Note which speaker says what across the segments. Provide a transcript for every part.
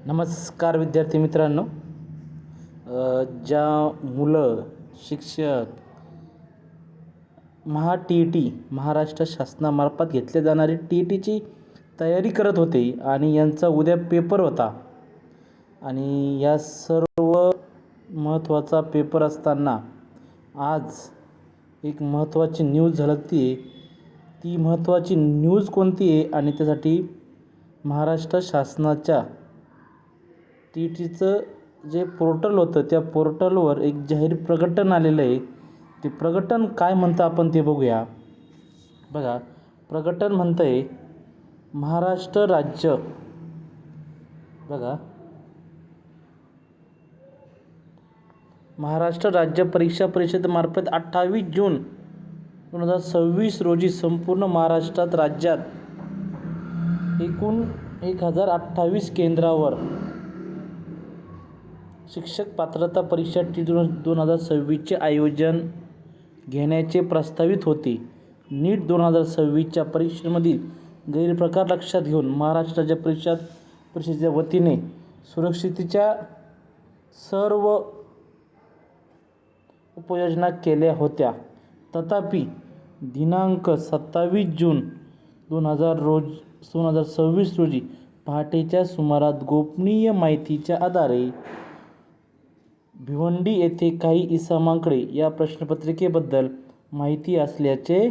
Speaker 1: नमस्कार विद्यार्थी मित्रांनो. ज्या मुलं शिक्षक टी महाराष्ट्र शासनामार्फत घेतले जाणारी टीची तयारी करत होते आणि यांचा उद्या पेपर होता आणि या सर्व महत्त्वाचा पेपर असताना आज एक महत्त्वाची न्यूज झळकते आहे. ती महत्त्वाची न्यूज कोणती आहे आणि त्यासाठी महाराष्ट्र शासनाच्या टीचं जे पोर्टल होतं त्या पोर्टलवर एक जाहीर प्रकटन आलेलं आहे. ते प्रकटन काय म्हणतं आपण ते बघूया. बघा, प्रकटन म्हणतं आहे महाराष्ट्र राज्य. बघा, महाराष्ट्र राज्य परीक्षा परिषदेमार्फत 28 जून 2026 रोजी संपूर्ण महाराष्ट्रात राज्यात एकूण 1028 केंद्रावर शिक्षक पात्रता परीक्षा टी 2026चे आयोजन घेण्याचे प्रस्तावित होते. नीट 2026च्या परीक्षेमधील गैरप्रकार लक्षात घेऊन महाराष्ट्र राज्य परीक्षा परिषदेच्या वतीने सुरक्षिततेच्या सर्व उपाययोजना केल्या होत्या. तथापि दिनांक 27 जून 2026 रोजी पहाटेच्या सुमारास गोपनीय माहितीच्या आधारे भिवंडी येथे काही इसमांकडे या प्रश्नपत्रिकेबद्दल माहिती असल्याचे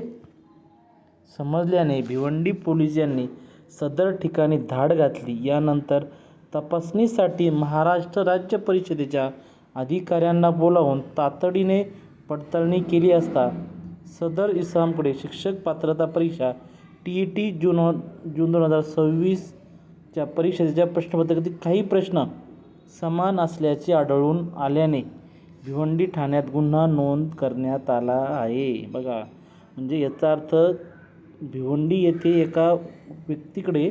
Speaker 1: समजल्याने भिवंडी पोलीस यांनी सदर ठिकाणी धाड घातली. यानंतर तपासणीसाठी महाराष्ट्र राज्य परिषदेच्या अधिकाऱ्यांना बोलावून तातडीने पडताळणी केली असता सदर इसमांकडे शिक्षक पात्रता परीक्षा टी जून 2026च्या परीक्षेच्या प्रश्नपत्रिकेतील काही प्रश्न समान असल्याचे आढळून आल्याने भिवंडी ठाण्यात गुन्हा नोंद करण्यात आला आहे. बघा, म्हणजे याचा अर्थ भिवंडी येथे एका व्यक्तीकडे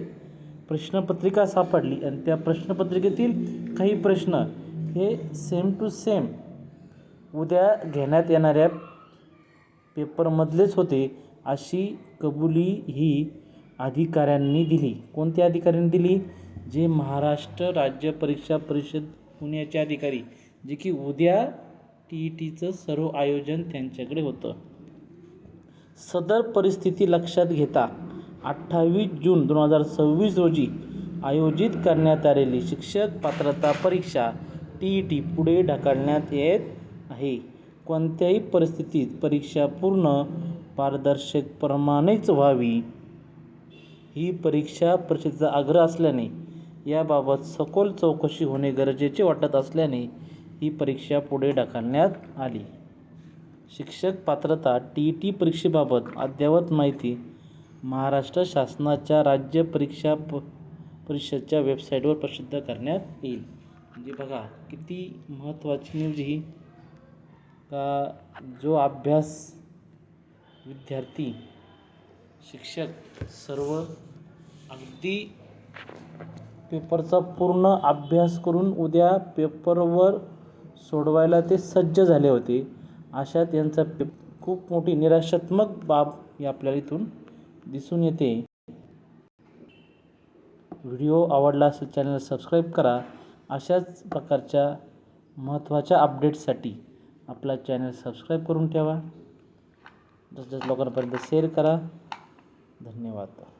Speaker 1: प्रश्नपत्रिका सापडली आणि त्या प्रश्नपत्रिकेतील काही प्रश्न हे सेम टू सेम उद्या घेण्यात येणाऱ्या पेपरमधलेच होते अशी कबुली ही अधिकाऱ्यांनी दिली. कोणत्या अधिकाऱ्यांनी दिली? जे महाराष्ट्र राज्य परीक्षा परिषद पुण्याचे अधिकारी, जे की उद्या टीचं सर्व आयोजन त्यांच्याकडे होतं. सदर परिस्थिती लक्षात घेता 28 जून 2026 रोजी आयोजित करण्यात आलेली शिक्षक पात्रता परीक्षा टी पुढे ढकलण्यात येत आहे. कोणत्याही परिस्थितीत परीक्षा पूर्ण पारदर्शकपणानेच व्हावी ही परीक्षा परिषदेचा आग्रह असल्याने याबाबत सखोल चौकशी होणे गरजेचे वाटत असल्याने ही परीक्षा पुढे ढकलण्यात आली. शिक्षक पात्रता टी परीक्षेबाबत अद्ययावत माहिती महाराष्ट्र शासनाच्या राज्य परीक्षा परिषदेच्या वेबसाईटवर प्रसिद्ध करण्यात येईल. म्हणजे बघा किती महत्त्वाची न्यूज ही, का जो अभ्यास विद्यार्थी शिक्षक सर्व अगदी पेपरचा पूर्ण अभ्यास करून उद्या पेपरवर सोडवायला ते सज्ज झाले होते, अशा त्यांचा खूप मोठी निराशात्मक बाब ही आपल्याला इथून दिसून येते. व्हिडिओ आवडला असेल चॅनल सबस्क्राईब करा. अशाच प्रकारच्या महत्त्वाच्या अपडेट्ससाठी आपला चॅनल सबस्क्राईब करून ठेवा. जास्तीत जास्त लोकांपर्यंत शेअर करा. धन्यवाद.